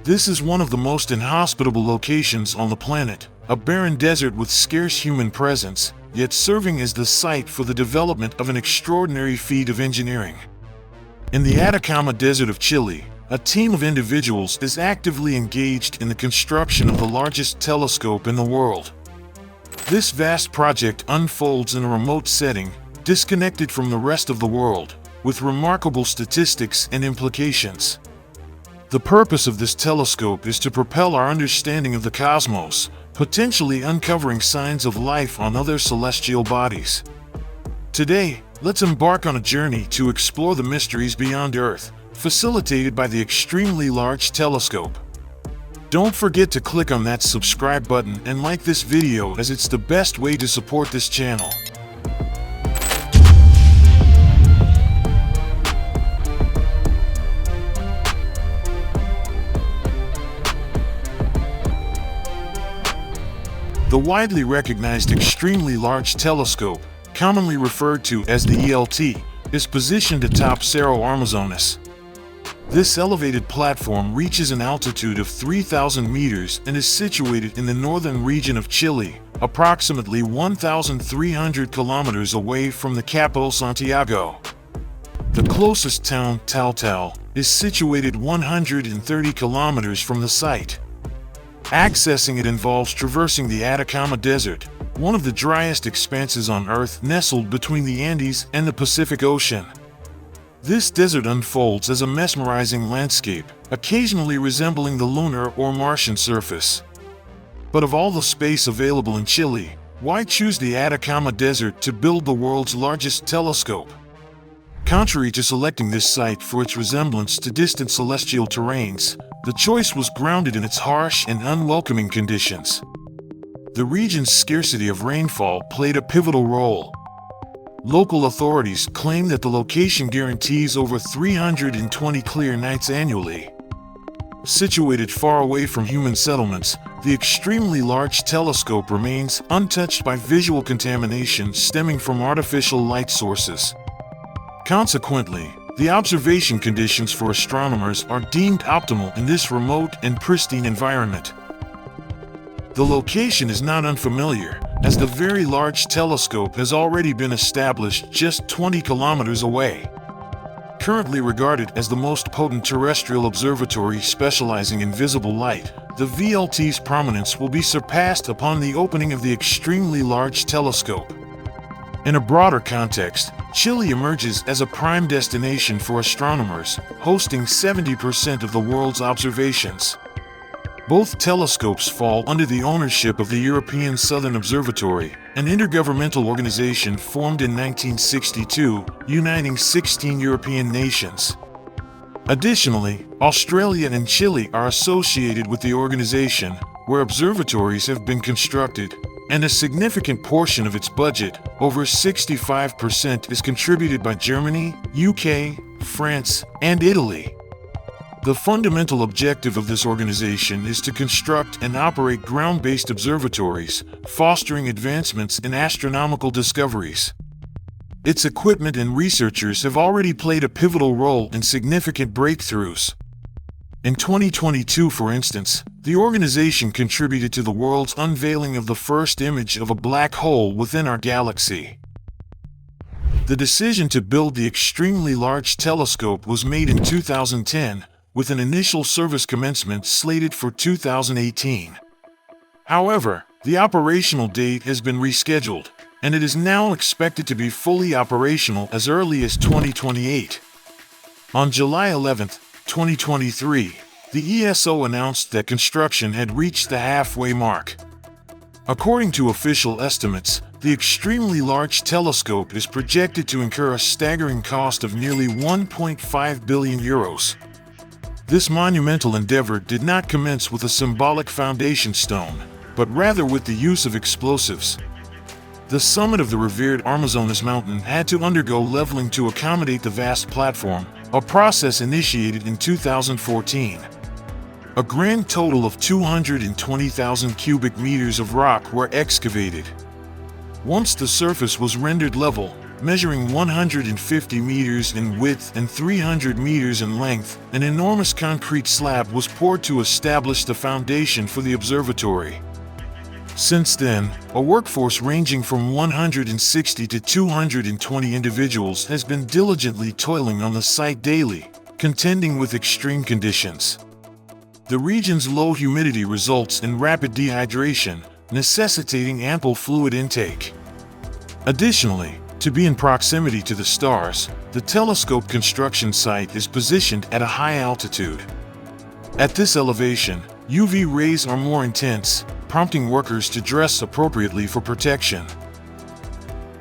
This is one of the most inhospitable locations on the planet, a barren desert with scarce human presence, yet serving as the site for the development of an extraordinary feat of engineering. In the Atacama Desert of Chile, a team of individuals is actively engaged in the construction of the largest telescope in the world. This vast project unfolds in a remote setting, disconnected from the rest of the world, with remarkable statistics and implications. The purpose of this telescope is to propel our understanding of the cosmos, potentially uncovering signs of life on other celestial bodies. Today, let's embark on a journey to explore the mysteries beyond Earth, facilitated by the extremely large telescope. Don't forget to click on that subscribe button and like this video, as it's the best way to support this channel. The widely recognized extremely large telescope, commonly referred to as the ELT, is positioned atop Cerro Armazones. This elevated platform reaches an altitude of 3,000 meters and is situated in the northern region of Chile, approximately 1,300 kilometers away from the capital Santiago. The closest town, Taltal, is situated 130 kilometers from the site. Accessing it involves traversing the Atacama Desert, one of the driest expanses on Earth nestled between the Andes and the Pacific Ocean. This desert unfolds as a mesmerizing landscape, occasionally resembling the lunar or Martian surface. But of all the space available in Chile, why choose the Atacama Desert to build the world's largest telescope? Contrary to selecting this site for its resemblance to distant celestial terrains, the choice was grounded in its harsh and unwelcoming conditions. The region's scarcity of rainfall played a pivotal role. Local authorities claim that the location guarantees over 320 clear nights annually. Situated far away from human settlements, the extremely large telescope remains untouched by visual contamination stemming from artificial light sources. Consequently, the observation conditions for astronomers are deemed optimal in this remote and pristine environment. The location is not unfamiliar, as the very large telescope has already been established just 20 kilometers away. Currently regarded as the most potent terrestrial observatory specializing in visible light, the VLT's prominence will be surpassed upon the opening of the extremely large telescope. In a broader context, Chile emerges as a prime destination for astronomers, hosting 70% of the world's observations. Both telescopes fall under the ownership of the European Southern Observatory, an intergovernmental organization formed in 1962, uniting 16 European nations. Additionally, Australia and Chile are associated with the organization, where observatories have been constructed, and a significant portion of its budget, over 65%, is contributed by Germany, UK, France, and Italy. The fundamental objective of this organization is to construct and operate ground-based observatories, fostering advancements in astronomical discoveries. Its equipment and researchers have already played a pivotal role in significant breakthroughs. In 2022, for instance, the organization contributed to the world's unveiling of the first image of a black hole within our galaxy. The decision to build the extremely large telescope was made in 2010, with an initial service commencement slated for 2018. However, the operational date has been rescheduled, and it is now expected to be fully operational as early as 2028. On July 11, 2023, the ESO announced that construction had reached the halfway mark. According to official estimates, the extremely large telescope is projected to incur a staggering cost of nearly 1.5 billion euros. This monumental endeavor did not commence with a symbolic foundation stone, but rather with the use of explosives. The summit of the revered Armazones mountain had to undergo leveling to accommodate the vast platform, a process initiated in 2014. A grand total of 220,000 cubic meters of rock were excavated. Once the surface was rendered level, measuring 150 meters in width and 300 meters in length. An enormous concrete slab was poured to establish the foundation for the observatory. Since then, a workforce ranging from 160 to 220 individuals has been diligently toiling on the site daily, contending with extreme conditions. The region's low humidity results in rapid dehydration, necessitating ample fluid intake. Additionally, to be in proximity to the stars, the telescope construction site is positioned at a high altitude. At this elevation, UV rays are more intense, prompting workers to dress appropriately for protection.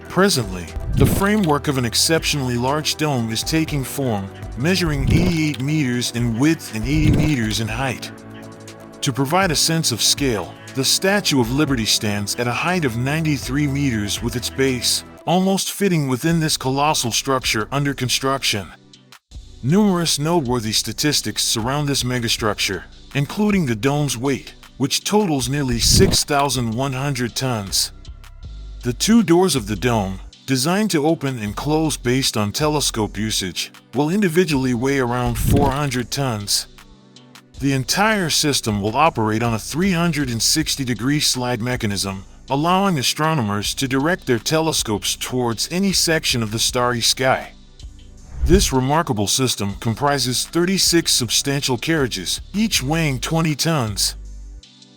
Presently, the framework of an exceptionally large dome is taking form, measuring 88 meters in width and 80 meters in height. To provide a sense of scale, the Statue of Liberty stands at a height of 93 meters with its base almost fitting within this colossal structure under construction. Numerous noteworthy statistics surround this megastructure, including the dome's weight, which totals nearly 6,100 tons. The two doors of the dome, designed to open and close based on telescope usage, will individually weigh around 400 tons. The entire system will operate on a 360-degree slide mechanism, allowing astronomers to direct their telescopes towards any section of the starry sky. This remarkable system comprises 36 substantial carriages, each weighing 20 tons.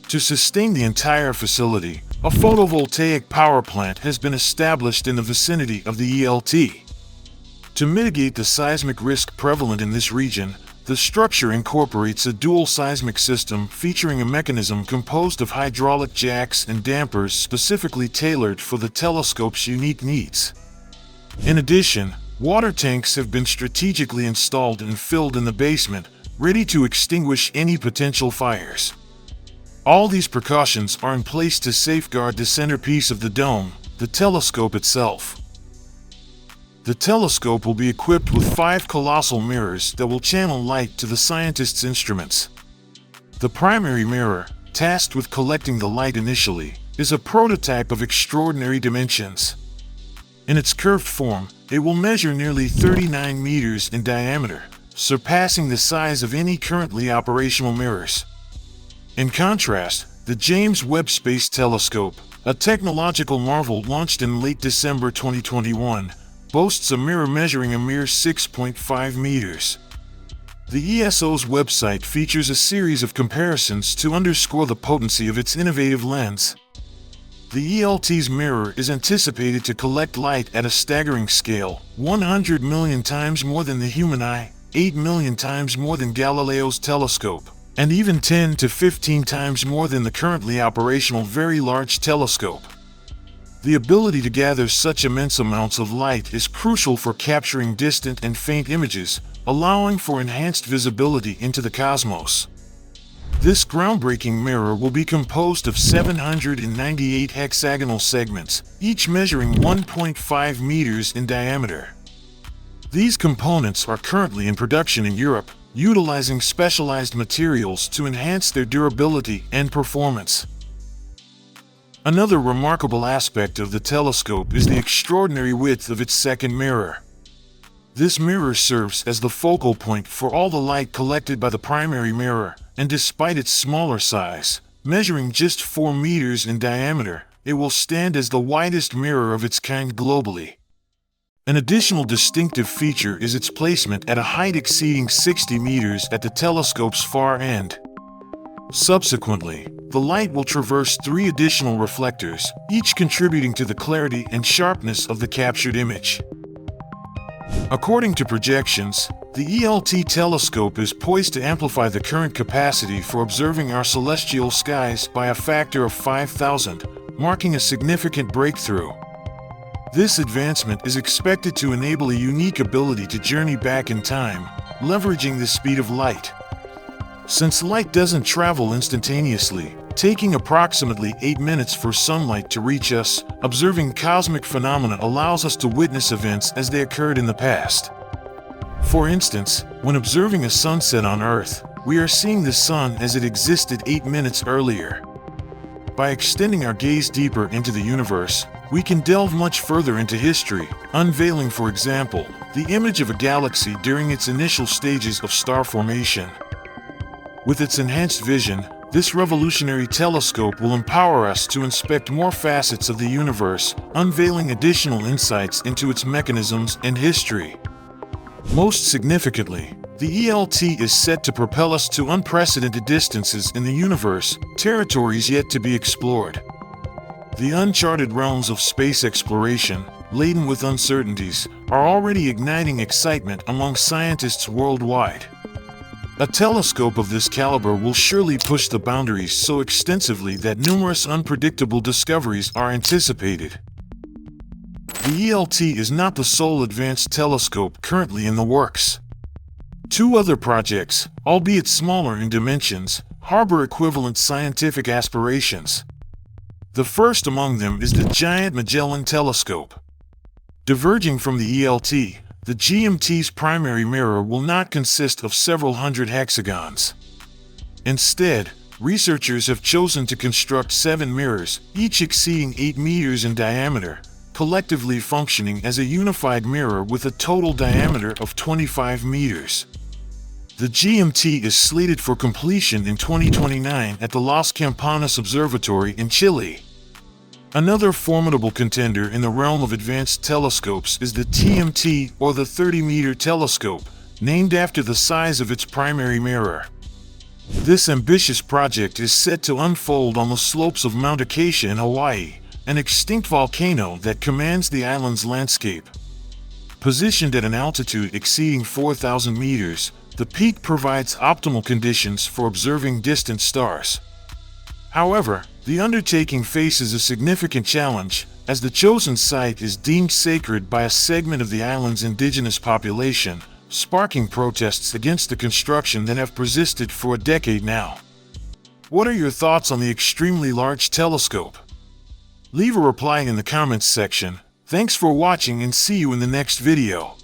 To sustain the entire facility, a photovoltaic power plant has been established in the vicinity of the ELT. To mitigate the seismic risk prevalent in this region, the structure incorporates a dual seismic system featuring a mechanism composed of hydraulic jacks and dampers specifically tailored for the telescope's unique needs. In addition, water tanks have been strategically installed and filled in the basement, ready to extinguish any potential fires. All these precautions are in place to safeguard the centerpiece of the dome, the telescope itself. The telescope will be equipped with 5 colossal mirrors that will channel light to the scientists' instruments. The primary mirror, tasked with collecting the light initially, is a prototype of extraordinary dimensions. In its curved form, it will measure nearly 39 meters in diameter, surpassing the size of any currently operational mirrors. In contrast, the James Webb Space Telescope, a technological marvel launched in late December 2021, boasts a mirror measuring a mere 6.5 meters. The ESO's website features a series of comparisons to underscore the potency of its innovative lens. The ELT's mirror is anticipated to collect light at a staggering scale, 100 million times more than the human eye, 8 million times more than Galileo's telescope, and even 10 to 15 times more than the currently operational Very Large Telescope. The ability to gather such immense amounts of light is crucial for capturing distant and faint images, allowing for enhanced visibility into the cosmos. This groundbreaking mirror will be composed of 798 hexagonal segments, each measuring 1.5 meters in diameter. These components are currently in production in Europe, utilizing specialized materials to enhance their durability and performance. Another remarkable aspect of the telescope is the extraordinary width of its second mirror. This mirror serves as the focal point for all the light collected by the primary mirror, and despite its smaller size, measuring just 4 meters in diameter, it will stand as the widest mirror of its kind globally. An additional distinctive feature is its placement at a height exceeding 60 meters at the telescope's far end. Subsequently, the light will traverse 3 additional reflectors, each contributing to the clarity and sharpness of the captured image. According to projections, the ELT telescope is poised to amplify the current capacity for observing our celestial skies by a factor of 5,000, marking a significant breakthrough. This advancement is expected to enable a unique ability to journey back in time, leveraging the speed of light. Since light doesn't travel instantaneously, taking approximately 8 minutes for sunlight to reach us, observing cosmic phenomena allows us to witness events as they occurred in the past. For instance, when observing a sunset on Earth, we are seeing the sun as it existed 8 minutes earlier. By extending our gaze deeper into the universe, We can delve much further into history, unveiling, for example, the image of a galaxy during its initial stages of star formation. With its enhanced vision, this revolutionary telescope will empower us to inspect more facets of the universe, unveiling additional insights into its mechanisms and history. Most significantly, the ELT is set to propel us to unprecedented distances in the universe, territories yet to be explored. The uncharted realms of space exploration, laden with uncertainties, are already igniting excitement among scientists worldwide. A telescope of this caliber will surely push the boundaries so extensively that numerous unpredictable discoveries are anticipated. The ELT is not the sole advanced telescope currently in the works. Two other projects, albeit smaller in dimensions, harbor equivalent scientific aspirations. The first among them is the Giant Magellan Telescope. Diverging from the ELT, the GMT's primary mirror will not consist of several hundred hexagons. Instead, researchers have chosen to construct 7 mirrors, each exceeding 8 meters in diameter, collectively functioning as a unified mirror with a total diameter of 25 meters. The GMT is slated for completion in 2029 at the Las Campanas Observatory in Chile. Another formidable contender in the realm of advanced telescopes is the TMT, or the 30-meter telescope, named after the size of its primary mirror. This ambitious project is set to unfold on the slopes of Mount Acacia in Hawaii, an extinct volcano that commands the island's landscape. Positioned at an altitude exceeding 4,000 meters, the peak provides optimal conditions for observing distant stars. However, the undertaking faces a significant challenge, as the chosen site is deemed sacred by a segment of the island's indigenous population, sparking protests against the construction that have persisted for a decade now. What are your thoughts on the extremely large telescope? Leave a reply in the comments section. Thanks for watching and see you in the next video.